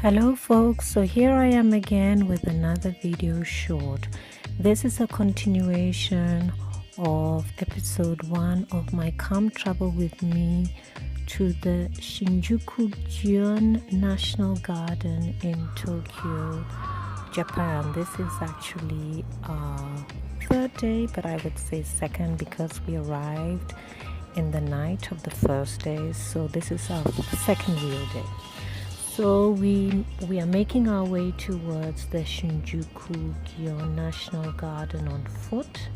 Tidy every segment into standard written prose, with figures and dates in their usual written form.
Hello folks, so here I am again with another video short. This is a continuation of episode 1 of my Come Travel With Me to the Shinjuku Gyoen National Garden in Tokyo, Japan. This is actually our third day, but I would say second because we arrived in the night of the first day, so this is our second real day. So we are making our way towards the Shinjuku Gyoen National Garden on foot,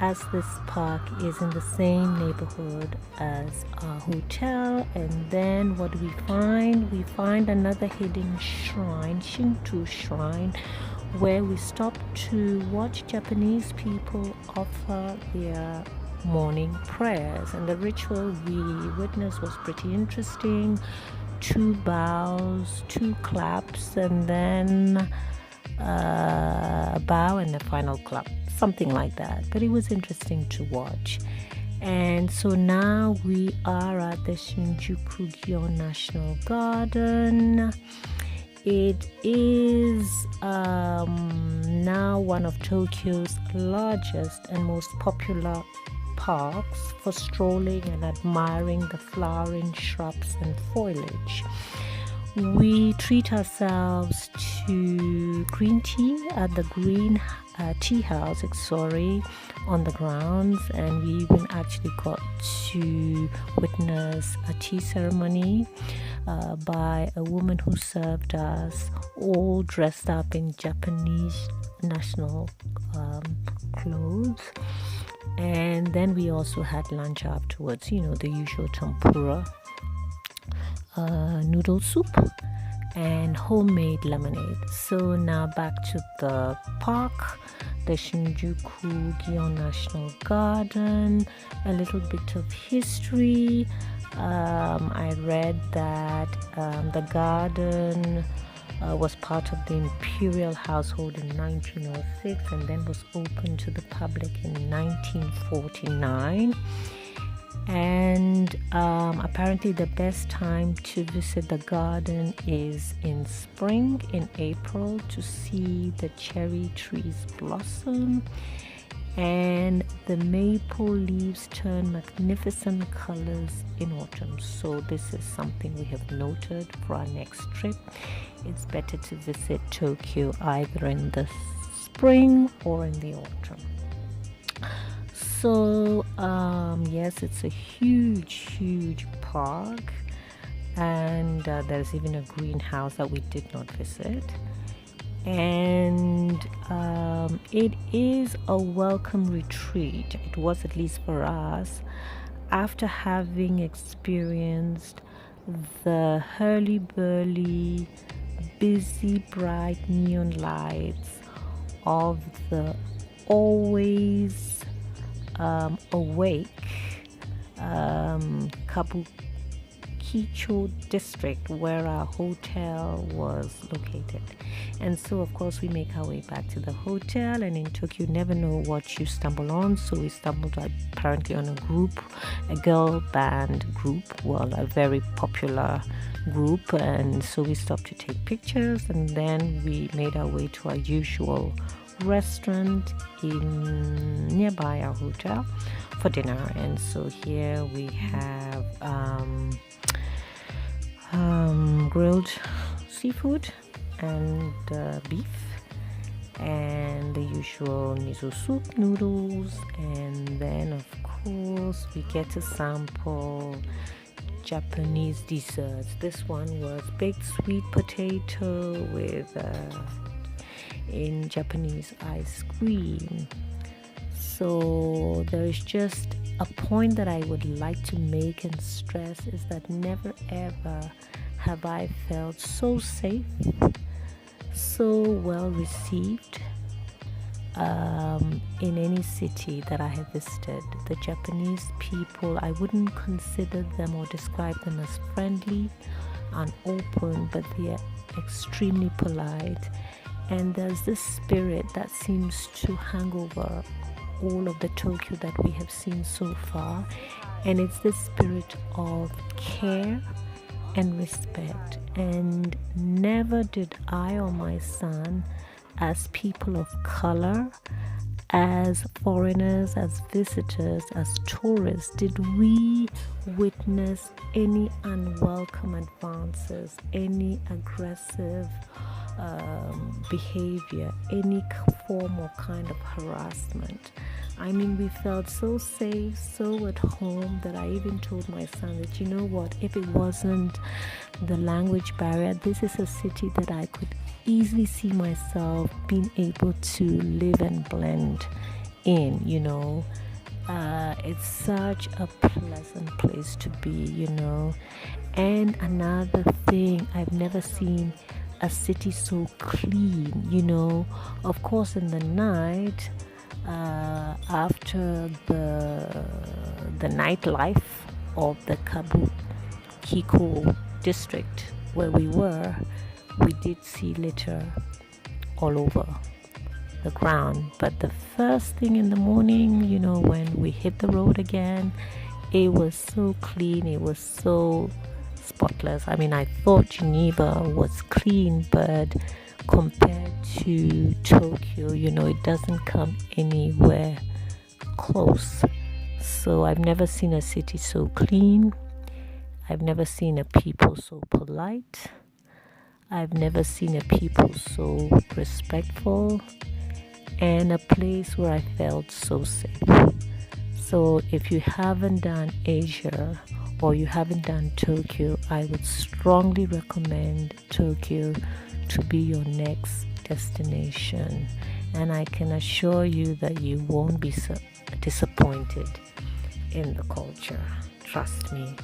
as this park is in the same neighborhood as our hotel. And then what do we find? We find another hidden shrine, Shinto Shrine, where we stop to watch Japanese people offer their morning prayers. And the ritual we witnessed was pretty interesting. 2 bows, 2 claps, and then a bow and a final clap, something like that. But it was interesting to watch. And so now we are at the Shinjuku Gyoen National Garden. It is now one of Tokyo's largest and most popular parks for strolling and admiring the flowering shrubs and foliage. We treat ourselves to green tea at the green tea house, on the grounds, and we even actually got to witness a tea ceremony by a woman who served us, all dressed up in Japanese national clothes. And then we also had lunch afterwards, the usual tempura, noodle soup, and homemade lemonade. So now back to the park, the Shinjuku Gyoen National Garden, a little bit of history. I read that the garden was part of the imperial household in 1906 and then was opened to the public in 1949. And apparently the best time to visit the garden is in spring, in April, to see the cherry trees blossom and the maple leaves turn magnificent colors in autumn. So this is something we have noted for our next trip. It's better to visit Tokyo either in the spring or in the autumn. So yes, it's a huge park, and there's even a greenhouse that we did not visit. And it is a welcome retreat. It was, at least for us, after having experienced the hurly-burly, busy, bright neon lights of the always awake Kabukicho district where our hotel was located. And so of course we make our way back to the hotel, and in Tokyo you never know what you stumble on. So we stumbled apparently on a girl band group, a very popular group, and so we stopped to take pictures, and then we made our way to our usual restaurant in nearby our hotel for dinner. And so here we have grilled seafood and beef, and the usual miso soup, noodles, and then of course we get to sample Japanese desserts. This one was baked sweet potato with in Japanese ice cream. So there is just a point that I would like to make and stress, is that never ever have I felt so safe, so well received in any city that I have visited. The Japanese people, I wouldn't consider them or describe them as friendly and open, but they are extremely polite. And there's this spirit that seems to hang over all of the Tokyo that we have seen so far, and it's this spirit of care, and respect. And never did I or my son, as people of color, as foreigners, as visitors, as tourists, did we witness any unwelcome advances, any aggressive behavior, any form or kind of harassment. I mean, we felt so safe, so at home, that I even told my son that, you know what, if it wasn't the language barrier, this is a city that I could easily see myself being able to live and blend in, you know. It's such a pleasant place to be, you know. And another thing, I've never seen a city so clean, you know. Of course, in the night, after the nightlife of the Kabukicho district where we were, we did see litter all over the ground. But the first thing in the morning, you know, when we hit the road again, it was so clean, it was so spotless. I mean, I thought Geneva was clean, but compared to Tokyo, you know, it doesn't come anywhere close. So I've never seen a city so clean. I've never seen a people so polite. I've never seen a people so respectful, and a place where I felt so safe. So if you haven't done Asia or you haven't done Tokyo, I would strongly recommend Tokyo to be your next destination. And I can assure you that you won't be disappointed in the culture. Trust me.